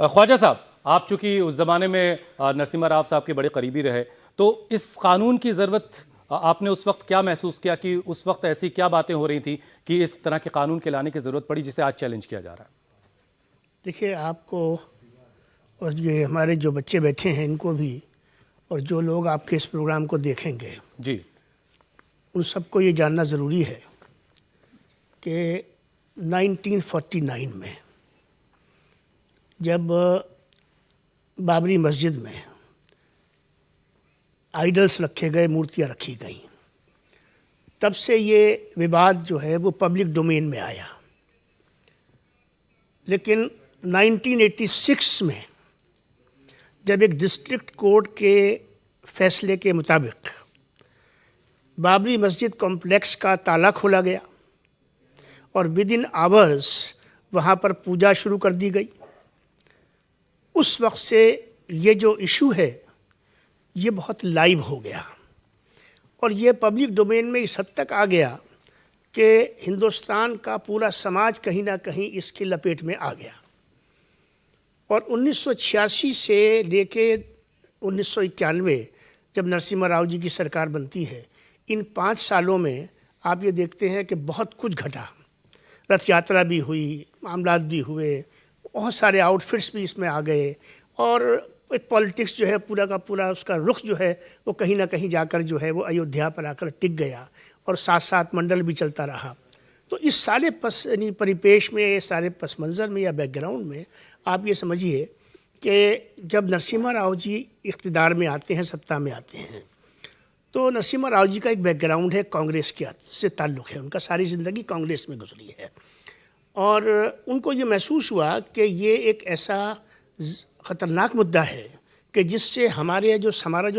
ख्वाजा साहब, आप चूंकि उस ज़माने में नरसिम्हा राव साहब के बड़े करीबी रहे, तो इस कानून की ज़रूरत आपने उस वक्त क्या महसूस किया कि उस वक्त ऐसी क्या बातें हो रही थी कि इस तरह के कानून के लाने की ज़रूरत पड़ी जिसे आज चैलेंज किया जा रहा है? देखिए, आपको और ये हमारे जो बच्चे बैठे हैं इनको भी, और जो लोग आपके इस प्रोग्राम को देखेंगे जी, उन सबको ये जानना ज़रूरी है कि 1949 में जब बाबरी मस्जिद में आइडल्स रखे गए, मूर्तियाँ रखी गईं, तब से ये विवाद जो है वो पब्लिक डोमेन में आया। लेकिन 1986 में जब एक डिस्ट्रिक्ट कोर्ट के फैसले के मुताबिक बाबरी मस्जिद कॉम्प्लेक्स का ताला खोला गया और विद इन आवर्स वहाँ पर पूजा शुरू कर दी गई, उस वक्त से ये जो इशू है ये बहुत लाइव हो गया और ये पब्लिक डोमेन में इस हद तक आ गया कि हिंदुस्तान का पूरा समाज कहीं ना कहीं इसकी लपेट में आ गया। और 1986 से लेके 1991 जब नरसिम्हा राव जी की सरकार बनती है, इन 5 सालों में आप ये देखते हैं कि बहुत कुछ घटा। रथ यात्रा भी हुई, मामलात भी हुए, बहुत सारे आउटफिट्स भी इसमें आ गए और एक पॉलिटिक्स जो है पूरा का पूरा उसका रुख जो है वो कहीं ना कहीं जाकर जो है वो अयोध्या पर आकर टिक गया और साथ साथ मंडल भी चलता रहा। तो इस सारे परिपेश में, सारे पस मंज़र में या बैकग्राउंड में आप ये समझिए कि जब नरसिम्हा राव जी इक़्तिदार में आते हैं, सत्ता में आते हैं, तो नरसिम्हा राव जी का एक बैकग्राउंड है, कांग्रेस के से ताल्लुक़ है, उनका सारी ज़िंदगी कांग्रेस में गुजरी है और उनको ये महसूस हुआ कि ये एक ऐसा ख़तरनाक मुद्दा है कि जिससे हमारा जो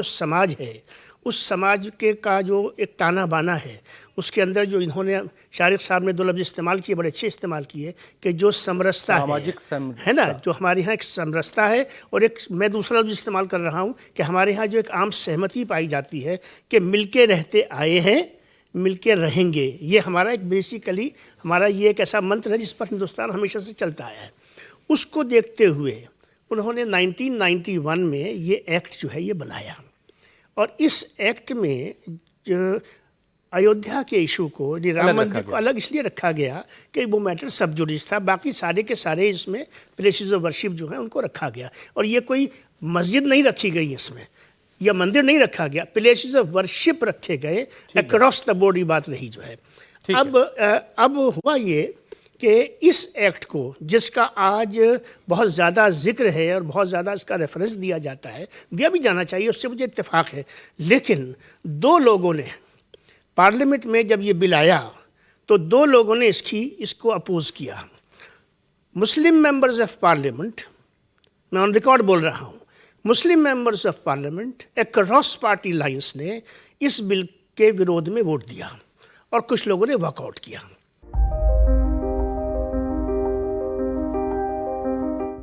समाज है उस समाज के का जो एक ताना बाना है उसके अंदर जो इन्होंने शारिक साहब ने 2 लफ्ज़ इस्तेमाल किए, बड़े अच्छे इस्तेमाल किए कि जो समरसता है ना, जो हमारे यहाँ एक समरसता है और एक मैं दूसरा लफ्ज़ इस्तेमाल कर रहा हूँ कि हमारे यहाँ जो एक आम सहमति पाई जाती है कि मिलके रहते आए हैं, मिलके रहेंगे। ये हमारा एक बेसिकली हमारा ये एक ऐसा मंत्र है जिस पर हिंदुस्तान हमेशा से चलता आया है। उसको देखते हुए उन्होंने 1991 में ये एक्ट जो है ये बनाया और इस एक्ट में जो अयोध्या के इशू को, राम मंदिर को अलग इसलिए रखा गया कि वो मैटर सब जुडिस था, बाकी सारे के सारे इसमें प्लेसेस ऑफ वर्शिप जो है उनको रखा गया। और ये कोई मस्जिद नहीं रखी गई इसमें, या मंदिर नहीं रखा गया, प्लेसेस ऑफ वर्शिप रखे गए अक्रॉस द बोर्ड। ये बात रही जो है। अब हुआ ये कि इस एक्ट को, जिसका आज बहुत ज़्यादा जिक्र है और बहुत ज़्यादा इसका रेफरेंस दिया जाता है, दिया भी जाना चाहिए, उससे मुझे इत्तेफाक है, लेकिन 2 लोगों ने पार्लियामेंट में जब ये बिल आया तो 2 लोगों ने इसको अपोज किया। मुस्लिम मेंबर्स ऑफ पार्लियामेंट, मैं ऑन रिकॉर्ड बोल रहा हूँ, Muslim members of parliament across party lines ने इस बिल के विरोध में वोट दिया और कुछ लोगों ने वॉकआउट किया।